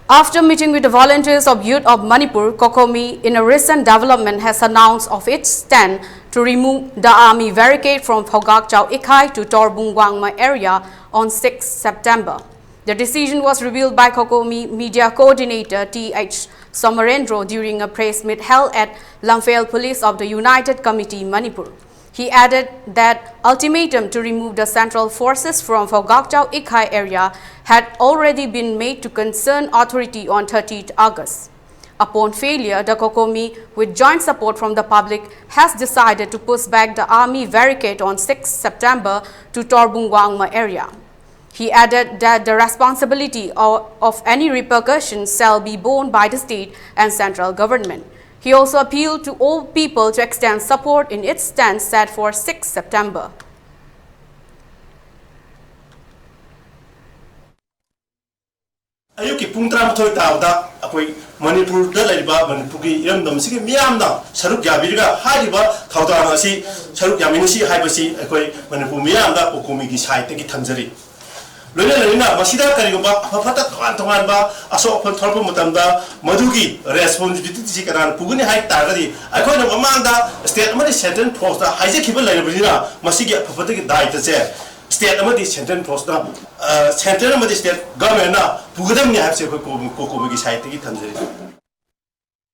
After meeting with the volunteers of youth of Manipur, COCOMI in a recent development has announced of its stand to remove the army barricade from Phougakchao Ikhai to Torbungwangma area on 6 September. The decision was revealed by COCOMI media coordinator T.H. Somarendro during a press meet held at Lamphel Police of the United Committee Manipur. He added that ultimatum to remove the central forces from Phougakchao Ikhai area had already been made to concerned authority on 30th August. Upon failure, the COCOMI, with joint support from the public, has decided to push back the army barricade on 6 September to Torbungwangma area. He added that the responsibility of any repercussions shall be borne by the state and central government. He also appealed to all people to extend support in its stand set for 6 September. Ayuki puntra mathoy tawda akoi Manipur da laiba Manipur ki iram damsi miyamna saruk yabirga haiba thawda asi saruk yaminisi haibasi akoi Manipur miyamda COCOMI ki saite ki thamjari loina loina masida karigba afata tongan ba aso apon tholpo matamda madugi responsibility si karan puguni hai targadi akoi na mamanda state amadi central force da haije khibal laibina masigi afata ki daita che state amadi central force da central amadi state government na pugadam ni have se COCOMI ki saite ki thamjari